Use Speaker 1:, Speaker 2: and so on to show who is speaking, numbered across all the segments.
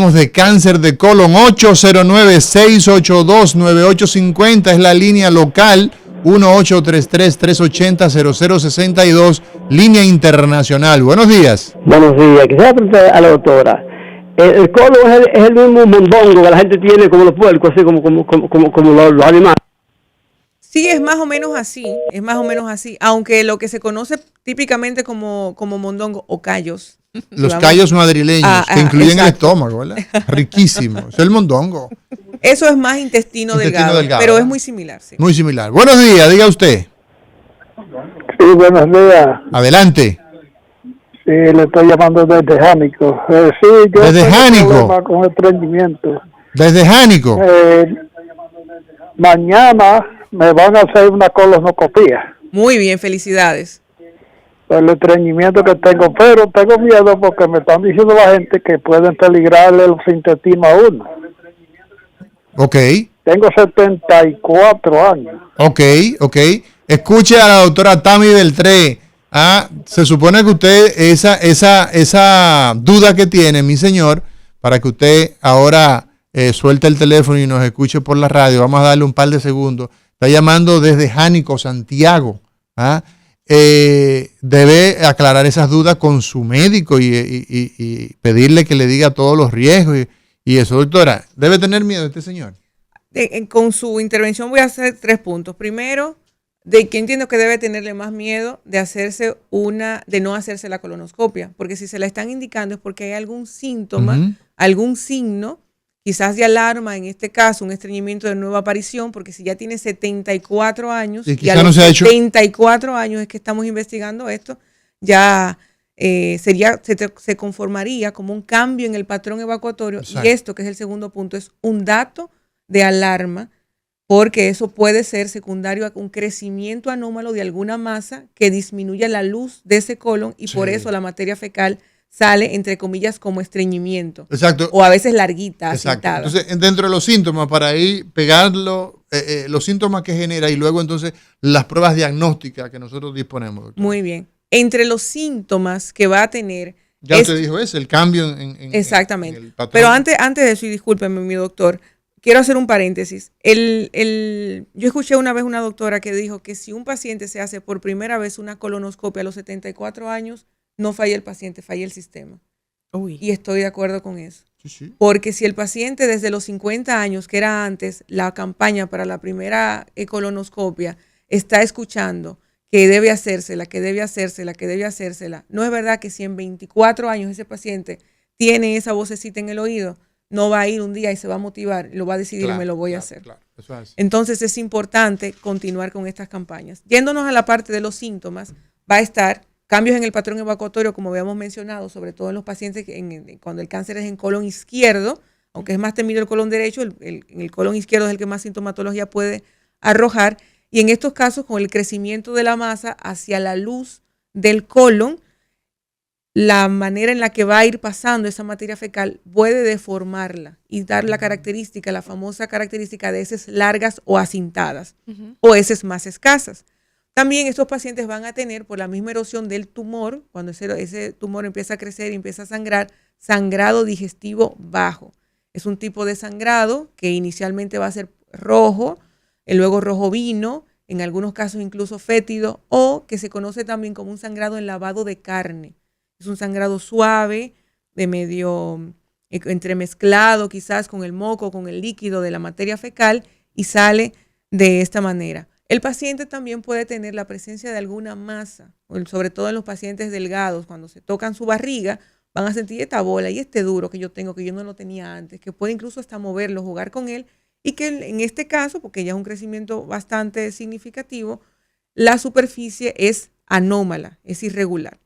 Speaker 1: hablamos de cáncer de colon. 809-682-9850 es la línea local. 1-833-380-0062, línea internacional. Buenos días.
Speaker 2: Buenos días. Quisiera preguntar a la doctora. El colon es el mismo mondongo que la gente tiene como los puercos, así como los animales.
Speaker 3: Sí, es más o menos así, aunque lo que se conoce típicamente como mondongo o callos.
Speaker 1: Los callos madrileños, que incluyen el estómago, ¿verdad? Riquísimo, es el mondongo.
Speaker 3: Eso es más intestino delgado, pero ¿verdad? Es muy similar. Sí.
Speaker 1: Muy similar. Buenos días, diga usted.
Speaker 4: Sí, buenos días.
Speaker 1: Adelante.
Speaker 4: Sí, le estoy llamando desde Jánico. Sí, yo
Speaker 1: ¿desde Jánico?
Speaker 4: Con estreñimiento.
Speaker 1: ¿Desde Jánico?
Speaker 4: Mañana me van a hacer una colonoscopía.
Speaker 3: Muy bien, felicidades.
Speaker 4: El estreñimiento que tengo, pero tengo miedo porque me están diciendo la gente que pueden peligrarle los intestinos a uno.
Speaker 1: Ok.
Speaker 4: Tengo 74 años.
Speaker 1: Ok. Escuche a la doctora Tami Beltré. Se supone que usted, esa duda que tiene, mi señor, para que usted ahora suelte el teléfono y nos escuche por la radio, vamos a darle un par de segundos. Está llamando desde Jánico, Santiago. Debe aclarar esas dudas con su médico y pedirle que le diga todos los riesgos y eso. Doctora, ¿debe tener miedo este señor?
Speaker 3: Con su intervención voy a hacer 3 puntos. Primero, de que entiendo que debe tenerle más miedo de no hacerse la colonoscopia, porque si se la están indicando es porque hay algún síntoma, algún signo, quizás de alarma, en este caso, un estreñimiento de nueva aparición, porque si ya tiene 74 años, y a los 74 años es que estamos investigando esto, ya se conformaría como un cambio en el patrón evacuatorio. Exacto. Y esto, que es el segundo punto, es un dato de alarma, porque eso puede ser secundario a un crecimiento anómalo de alguna masa que disminuya la luz de ese colon y por eso la materia fecal sale, entre comillas, como estreñimiento.
Speaker 1: Exacto.
Speaker 3: O a veces larguita,
Speaker 1: exacto.
Speaker 3: asentada.
Speaker 1: Entonces, dentro de los síntomas, para ahí pegarlo, los síntomas que genera y luego entonces las pruebas diagnósticas que nosotros disponemos. Doctor.
Speaker 3: Muy bien. Entre los síntomas que va a tener...
Speaker 1: Ya usted dijo eso, el cambio
Speaker 3: exactamente.
Speaker 1: En el patrón.
Speaker 3: Pero antes de eso, y discúlpeme, mi doctor, quiero hacer un paréntesis. Yo escuché una vez una doctora que dijo que si un paciente se hace por primera vez una colonoscopia a los 74 años, no falla el paciente, falla el sistema. Uy. Y estoy de acuerdo con eso.
Speaker 1: Sí.
Speaker 3: Porque si el paciente desde los 50 años, que era antes la campaña para la primera colonoscopia, está escuchando que debe hacérsela, no es verdad que si en 24 años ese paciente tiene esa vocecita en el oído, no va a ir un día y se va a motivar, lo va a decidir y me lo voy a hacer.
Speaker 1: Claro. Eso es así.
Speaker 3: Entonces es importante continuar con estas campañas. Yéndonos a la parte de los síntomas, va a estar cambios en el patrón evacuatorio, como habíamos mencionado, sobre todo en los pacientes cuando el cáncer es en colon izquierdo, aunque es más temido el colon derecho, en el colon izquierdo es el que más sintomatología puede arrojar. Y en estos casos, con el crecimiento de la masa hacia la luz del colon, la manera en la que va a ir pasando esa materia fecal puede deformarla y dar la característica, la famosa característica de heces largas o acintadas, o heces más escasas. También estos pacientes van a tener, por la misma erosión del tumor, cuando ese tumor empieza a crecer y empieza a sangrar, sangrado digestivo bajo. Es un tipo de sangrado que inicialmente va a ser rojo, luego rojo vino, en algunos casos incluso fétido, o que se conoce también como un sangrado en lavado de carne. Es un sangrado suave, de medio entremezclado quizás con el moco, con el líquido de la materia fecal y sale de esta manera. El paciente también puede tener la presencia de alguna masa, sobre todo en los pacientes delgados, cuando se tocan su barriga, van a sentir esta bola y este duro que yo tengo, que yo no lo tenía antes, que puede incluso hasta moverlo, jugar con él, y que en este caso, porque ya es un crecimiento bastante significativo, la superficie es anómala, es irregular.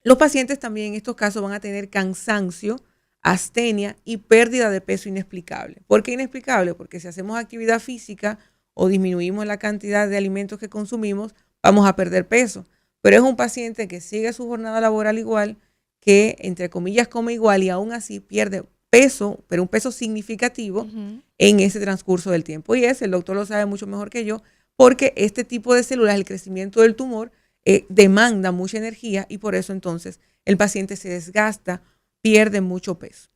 Speaker 3: Los pacientes también en estos casos van a tener cansancio, astenia y pérdida de peso inexplicable. ¿Por qué inexplicable? Porque si hacemos actividad física o disminuimos la cantidad de alimentos que consumimos, vamos a perder peso. Pero es un paciente que sigue su jornada laboral igual, que entre comillas come igual y aún así pierde peso, pero un peso significativo en ese transcurso del tiempo. Y el doctor lo sabe mucho mejor que yo, porque este tipo de células, el crecimiento del tumor, demanda mucha energía y por eso entonces el paciente se desgasta, pierde mucho peso.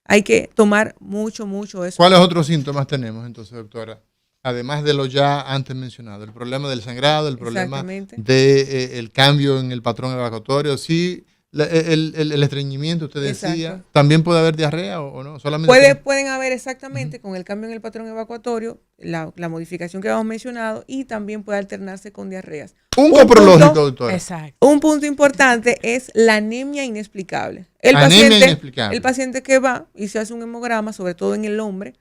Speaker 3: hay que tomar mucho eso.
Speaker 1: ¿Cuáles otros síntomas tenemos entonces, doctora? Además de lo ya antes mencionado, el problema del sangrado, el problema del cambio en el patrón evacuatorio, sí, el estreñimiento, usted decía,
Speaker 3: Exacto.
Speaker 1: ¿también puede haber diarrea o no? Solamente
Speaker 3: Pueden haber exactamente con el cambio en el patrón evacuatorio, la modificación que habíamos mencionado, y también puede alternarse con diarreas.
Speaker 1: un coprológico, doctora.
Speaker 5: Exacto.
Speaker 3: Un punto importante es la anemia inexplicable.
Speaker 1: Inexplicable.
Speaker 3: El paciente que va y se hace un hemograma, sobre todo en el hombre,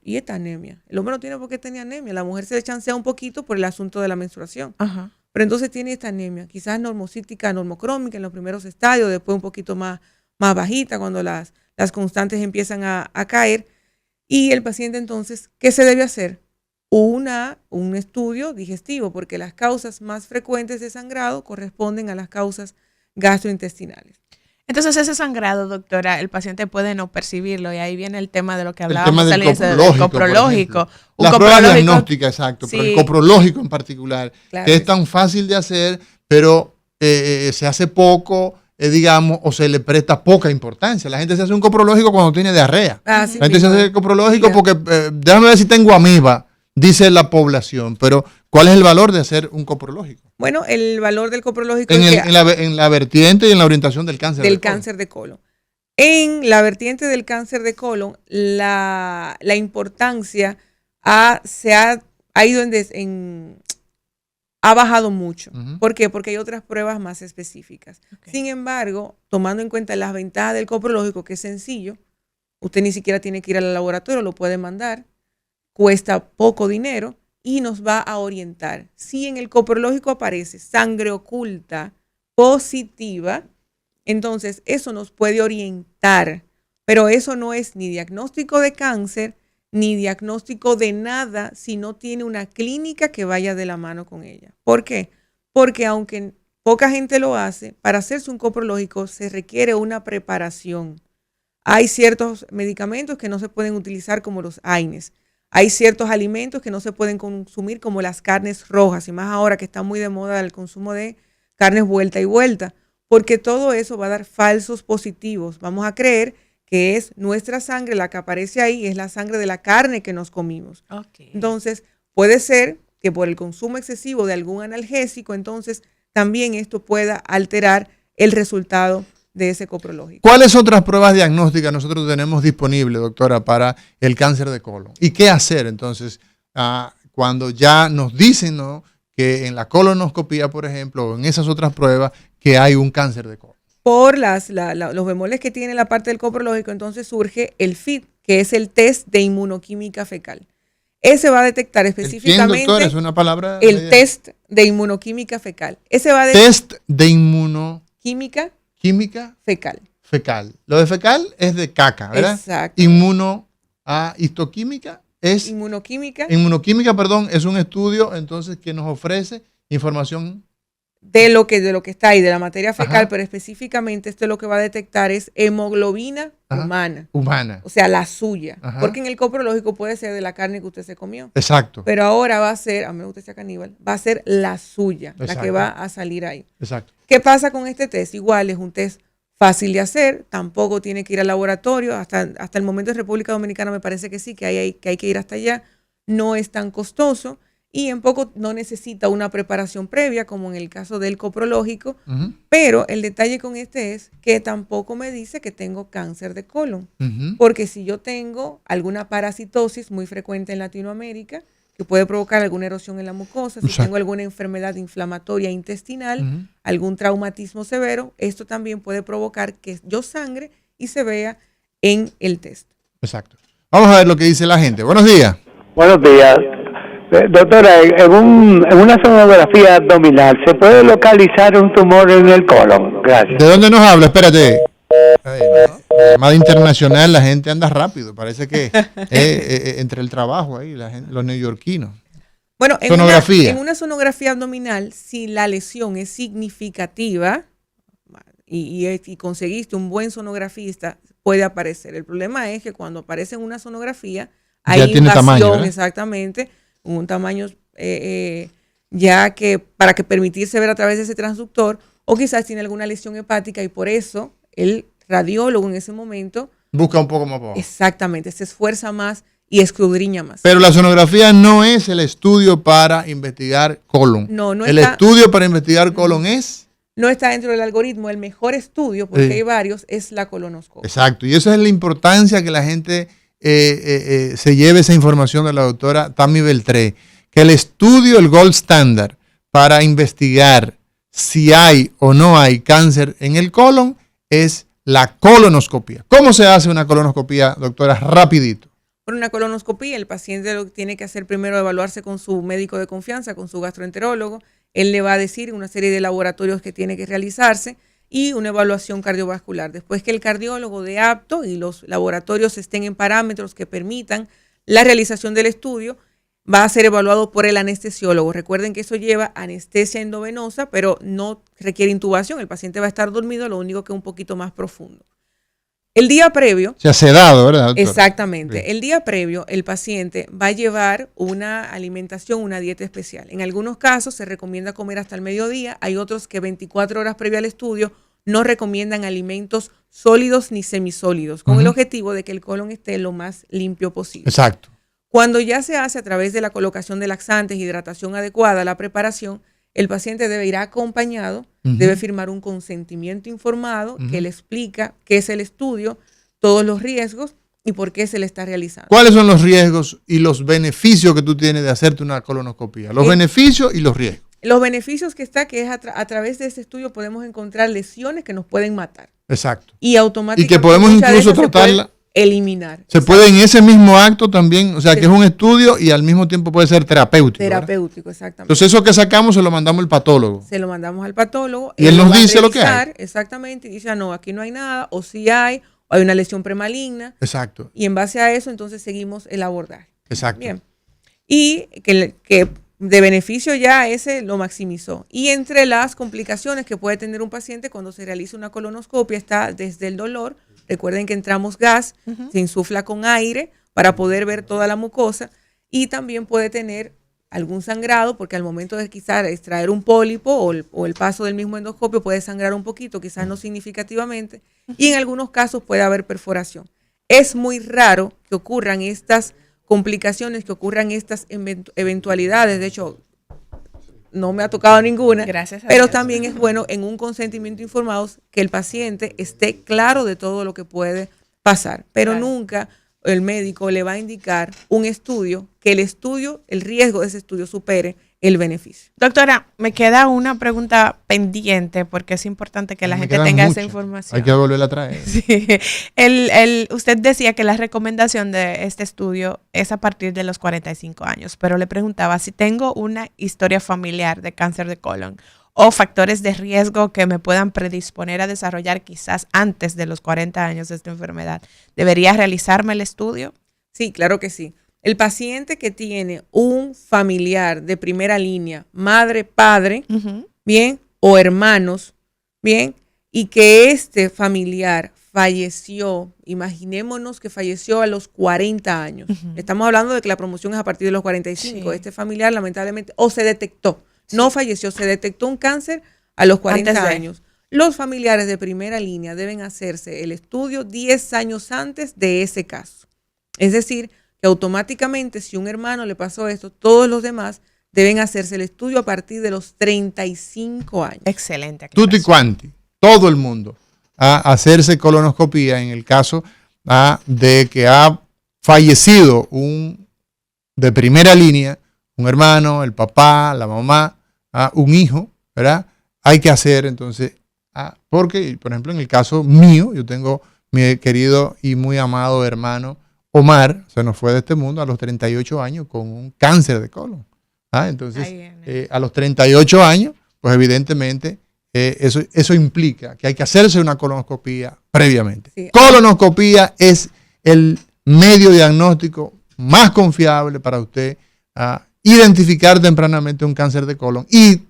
Speaker 3: ¿y esta anemia? El hombre no tiene por qué tener anemia. La mujer se le chancea un poquito por el asunto de la menstruación.
Speaker 5: Ajá.
Speaker 3: Pero entonces tiene esta anemia, quizás normocítica, normocrómica en los primeros estadios, después un poquito más bajita cuando las constantes empiezan a caer. Y el paciente entonces, ¿qué se debe hacer? Un estudio digestivo, porque las causas más frecuentes de sangrado corresponden a las causas gastrointestinales.
Speaker 5: Entonces ese sangrado, doctora, el paciente puede no percibirlo y ahí viene el tema de lo que
Speaker 1: El
Speaker 5: hablábamos
Speaker 1: tema del
Speaker 5: del coprológico.
Speaker 1: La prueba diagnóstica, exacto,
Speaker 5: sí.
Speaker 1: pero el coprológico en particular,
Speaker 3: Claro
Speaker 1: que es
Speaker 3: sí.
Speaker 1: tan fácil de hacer, pero se hace poco, digamos, o se le presta poca importancia. La gente se hace un coprológico cuando tiene diarrea.
Speaker 3: Así
Speaker 1: La gente se
Speaker 3: mismo
Speaker 1: hace
Speaker 3: es.
Speaker 1: el coprológico
Speaker 3: Ya.
Speaker 1: porque, déjame ver si tengo amiba, dice la población, pero ¿cuál es el valor de hacer un coprológico?
Speaker 3: Bueno, el valor del coprológico
Speaker 1: En,
Speaker 3: es
Speaker 1: el-
Speaker 3: que-
Speaker 1: en la vertiente y en la orientación del cáncer.
Speaker 3: del
Speaker 1: de colon.
Speaker 3: cáncer de colon. En la vertiente del cáncer de colon, la importancia ha ido ha bajado mucho.
Speaker 1: Ujú.
Speaker 3: ¿Por qué? Porque hay otras pruebas más específicas.
Speaker 5: Ok.
Speaker 3: Sin embargo, tomando en cuenta las ventajas del coprológico, que es sencillo, usted ni siquiera tiene que ir al laboratorio, lo puede mandar, cuesta poco dinero y nos va a orientar. Si en el coprológico aparece sangre oculta positiva, entonces eso nos puede orientar, pero eso no es ni diagnóstico de cáncer ni diagnóstico de nada si no tiene una clínica que vaya de la mano con ella. ¿Por qué? Porque aunque poca gente lo hace, para hacerse un coprológico se requiere una preparación. Hay ciertos medicamentos que no se pueden utilizar como los AINES. Hay ciertos alimentos que no se pueden consumir como las carnes rojas, y más ahora que está muy de moda el consumo de carnes vuelta y vuelta, porque todo eso va a dar falsos positivos. Vamos a creer que es nuestra sangre la que aparece ahí, es la sangre de la carne que nos comimos.
Speaker 5: Okay.
Speaker 3: Entonces, puede ser que por el consumo excesivo de algún analgésico, entonces también esto pueda alterar el resultado de ese coprológico.
Speaker 1: ¿Cuáles otras pruebas diagnósticas nosotros tenemos disponibles, doctora, para el cáncer de colon? ¿Y qué hacer entonces cuando ya nos dicen, ¿no?, que en la colonoscopía, por ejemplo, o en esas otras pruebas, que hay un cáncer de colon?
Speaker 3: Por los bemoles que tiene la parte del coprológico, entonces surge el FIT, que es el test de inmunoquímica fecal. Ese va a detectar específicamente
Speaker 1: ¿Quién, doctora? Es una palabra.
Speaker 3: el test de inmunoquímica fecal. Ese va a
Speaker 1: Test de inmunoquímica
Speaker 3: química fecal.
Speaker 1: fecal. Lo de fecal es de caca, ¿verdad?
Speaker 3: Exacto.
Speaker 1: Histoquímica es.
Speaker 3: Inmunoquímica
Speaker 1: Inmunoquímica, perdón, es un estudio entonces que nos ofrece información.
Speaker 3: de lo que está ahí, de la materia fecal,
Speaker 1: Ajá.
Speaker 3: pero específicamente esto lo que va a detectar es hemoglobina
Speaker 1: Ajá.
Speaker 3: humana, o sea, la suya.
Speaker 1: Ajá.
Speaker 3: Porque en el coprológico puede ser de la carne que usted se comió.
Speaker 1: Exacto.
Speaker 3: Pero ahora va a ser, a menos que usted sea caníbal, va a ser la suya, la que
Speaker 1: Exacto.
Speaker 3: va a salir ahí.
Speaker 1: Exacto.
Speaker 3: ¿Qué pasa con este test? Igual es un test fácil de hacer, tampoco tiene que ir al laboratorio, hasta el momento en República Dominicana me parece que sí, que hay que ir hasta allá, no es tan costoso y en poco no necesita una preparación previa como en el caso del coprológico,
Speaker 1: Ujú,
Speaker 3: pero el detalle con este es que tampoco me dice que tengo cáncer de colon,
Speaker 1: ujú.
Speaker 3: porque si yo tengo alguna parasitosis muy frecuente en Latinoamérica, que puede provocar alguna erosión en la mucosa, si
Speaker 1: Exacto.
Speaker 3: tengo alguna enfermedad inflamatoria intestinal,
Speaker 1: Ujú.
Speaker 3: algún traumatismo severo, esto también puede provocar que yo sangre y se vea en el test.
Speaker 1: Exacto. Vamos a ver lo que dice la gente. Buenos días.
Speaker 4: Buenos días. Doctora, en una sonografía abdominal, ¿se puede localizar un tumor en el colon? Gracias.
Speaker 1: ¿De dónde nos habla? Espérate. Ay, no. Llamada internacional, la gente anda rápido. Parece que entre el trabajo ahí, la gente, los neoyorquinos.
Speaker 3: Bueno,
Speaker 1: Sonografía.
Speaker 3: en una sonografía abdominal, si la lesión es significativa y conseguiste un buen sonografista, puede aparecer. El problema es que cuando aparece en una sonografía, hay
Speaker 1: Ya tiene
Speaker 3: invasión,
Speaker 1: tamaño, ¿verdad?
Speaker 3: exactamente, un tamaño ya que para que permitirse ver a través de ese transductor, o quizás tiene alguna lesión hepática y por eso el radiólogo en ese momento
Speaker 1: Busca un poco más para abajo.
Speaker 3: Exactamente, se esfuerza más y escudriña más.
Speaker 1: Pero la sonografía no es el estudio para investigar colon.
Speaker 3: No
Speaker 1: el
Speaker 3: está,
Speaker 1: estudio para investigar colon es...
Speaker 3: no está dentro del algoritmo. El mejor estudio, porque
Speaker 1: Sí.
Speaker 3: hay varios, es la colonoscopia.
Speaker 1: Exacto. Y esa es la importancia que la gente se lleve esa información de la doctora Tami Beltré. Que el estudio, el gold standard para investigar si hay o no hay cáncer en el colon es la colonoscopia. ¿Cómo se hace una colonoscopia, doctora? Rapidito.
Speaker 3: Por una colonoscopia, el paciente lo que tiene que hacer primero es evaluarse con su médico de confianza, con su gastroenterólogo. Él le va a decir una serie de laboratorios que tiene que realizarse y una evaluación cardiovascular. Después que el cardiólogo dé apto y los laboratorios estén en parámetros que permitan la realización del estudio, va a ser evaluado por el anestesiólogo. Recuerden que eso lleva anestesia endovenosa, pero no requiere intubación. El paciente va a estar dormido, lo único que es un poquito más profundo. El día previo,
Speaker 1: Se ha sedado, ¿verdad, doctora?
Speaker 3: exactamente,
Speaker 1: Sí.
Speaker 3: el día previo el paciente va a llevar una alimentación, una dieta especial. En algunos casos se recomienda comer hasta el mediodía, hay otros que 24 horas previo al estudio no recomiendan alimentos sólidos ni semisólidos, con el objetivo de que el colon esté lo más limpio posible.
Speaker 1: Exacto.
Speaker 3: Cuando ya se hace a través de la colocación de laxantes, hidratación adecuada, la preparación, el paciente debe ir acompañado, debe firmar un consentimiento informado que le explica qué es el estudio, todos los riesgos y por qué se le está realizando.
Speaker 1: ¿Cuáles son los riesgos y los beneficios que tú tienes de hacerte una colonoscopia? Los beneficios y los riesgos.
Speaker 3: Los beneficios que está, que es a través de este estudio podemos encontrar lesiones que nos pueden matar.
Speaker 1: Exacto.
Speaker 3: Y automáticamente
Speaker 1: Y que podemos
Speaker 3: muchas de
Speaker 1: incluso
Speaker 3: esas se pueden
Speaker 1: tratarla.
Speaker 3: eliminar.
Speaker 1: Se puede en ese mismo acto también, o sea, que es un estudio y al mismo tiempo puede ser terapéutico. ¿verdad?
Speaker 3: Terapéutico, exactamente.
Speaker 1: Entonces eso que sacamos se lo mandamos al patólogo.
Speaker 3: Se lo mandamos al patólogo.
Speaker 1: Y él nos
Speaker 3: va a
Speaker 1: dice lo que hay.
Speaker 3: revisar, exactamente, y dice, no, aquí no hay nada, o sí hay, o hay una lesión premaligna.
Speaker 1: Exacto,
Speaker 3: Y en base a eso, entonces seguimos el abordaje.
Speaker 1: exacto.
Speaker 3: Bien. Y que de beneficio ya ese lo maximizó. Y entre las complicaciones que puede tener un paciente cuando se realiza una colonoscopia está desde el dolor. Recuerden que entramos gas, se insufla con aire para poder ver toda la mucosa. Y también puede tener algún sangrado, porque al momento de quizás extraer un pólipo o el paso del mismo endoscopio puede sangrar un poquito, quizás no significativamente. Y en algunos casos puede haber perforación. Es muy raro que ocurran estas complicaciones, que ocurran estas eventualidades. De hecho, no me ha tocado ninguna,
Speaker 5: Gracias a
Speaker 3: pero
Speaker 5: Dios.
Speaker 3: también es bueno en un consentimiento informado que el paciente esté claro de todo lo que puede pasar. Pero
Speaker 5: Claro.
Speaker 3: nunca el médico le va a indicar un estudio, que el riesgo de ese estudio supere el beneficio.
Speaker 5: Doctora, me queda una pregunta pendiente porque es importante que la
Speaker 1: Me
Speaker 5: gente
Speaker 1: quedan
Speaker 5: tenga esa
Speaker 1: muchas.
Speaker 5: información.
Speaker 1: Hay que volverla a traer.
Speaker 5: Sí. Usted decía que la recomendación de este estudio es a partir de los 45 años, pero le preguntaba si tengo una historia familiar de cáncer de colon o factores de riesgo que me puedan predisponer a desarrollar quizás antes de los 40 años esta enfermedad. ¿Debería realizarme el estudio?
Speaker 3: Sí, claro que sí. El paciente que tiene un familiar de primera línea, madre, padre, bien, o hermanos, bien, y que este familiar falleció, imaginémonos que falleció a los 40 años. Estamos hablando de que la promoción es a partir de los 45.
Speaker 5: Sí.
Speaker 3: Este familiar lamentablemente, o se detectó, no falleció, se detectó un cáncer a los 40
Speaker 5: Antes de.
Speaker 3: años. Los familiares de primera línea deben hacerse el estudio 10 años antes de ese caso. Es decir, que automáticamente si un hermano le pasó esto, todos los demás deben hacerse el estudio a partir de los 35 años.
Speaker 5: Excelente.
Speaker 1: Tutti
Speaker 5: aclaración.
Speaker 1: quanti, todo el mundo, a hacerse colonoscopia en el caso de que ha fallecido un de primera línea, un hermano, el papá, la mamá, un hijo, ¿verdad? Hay que hacer entonces, porque, por ejemplo, en el caso mío, yo tengo mi querido y muy amado hermano Omar, se nos fue de este mundo a los 38 años con un cáncer de colon. Entonces,
Speaker 5: Ahí viene.
Speaker 1: a los 38 años, pues evidentemente eso implica que hay que hacerse una colonoscopía previamente.
Speaker 3: Sí.
Speaker 1: Colonoscopía es el medio diagnóstico más confiable para usted identificar tempranamente un cáncer de colon y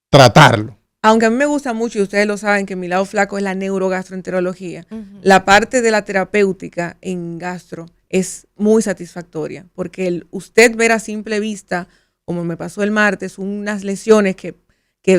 Speaker 1: tratarlo.
Speaker 3: Aunque a mí me gusta mucho, y ustedes lo saben, que mi lado flaco es la neurogastroenterología,
Speaker 5: Ujú.
Speaker 3: la parte de la terapéutica en gastro es muy satisfactoria, porque usted ver a simple vista, como me pasó el martes, unas lesiones que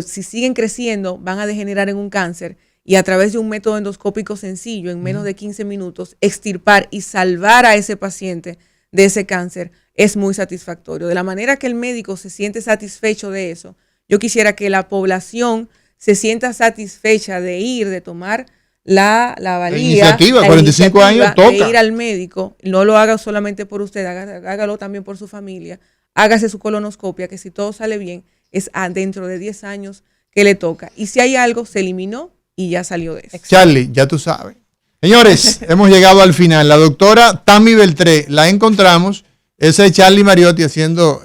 Speaker 3: si siguen creciendo van a degenerar en un cáncer, y a través de un método endoscópico sencillo, en menos de 15 minutos, extirpar y salvar a ese paciente de ese cáncer, es muy satisfactorio. De la manera que el médico se siente satisfecho de eso, yo quisiera que la población se sienta satisfecha de ir, de tomar la valía,
Speaker 1: iniciativa, 45 años, toca.
Speaker 3: de ir al médico. No lo haga solamente por usted, hágalo también por su familia. Hágase su colonoscopia, que si todo sale bien, es dentro de 10 años que le toca. Y si hay algo, se eliminó y ya salió de eso.
Speaker 1: Charlie, ya tú sabes. Señores, hemos llegado al final. La doctora Tami Beltré, la encontramos. Ese es Charlie Mariotti haciendo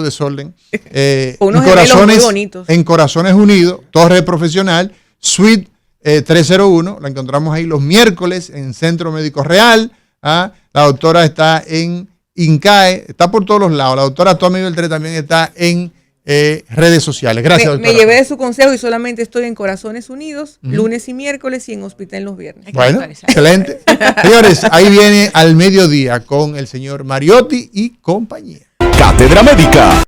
Speaker 1: desorden.
Speaker 3: Unos gemelos muy bonitos.
Speaker 1: En Corazones Unidos, Torre Profesional, Suite 301. La encontramos ahí los miércoles en Centro Médico Real. La doctora está en INCAE, está por todos los lados. La doctora Tami Beltré también está en redes sociales. Gracias, doctora.
Speaker 3: Me llevé de su consejo y solamente estoy en Corazones Unidos, lunes y miércoles, y en Hospital los viernes.
Speaker 1: Bueno, excelente. Señores, ahí viene Al Mediodía con el señor Mariotti y compañía.
Speaker 6: Cátedra Médica.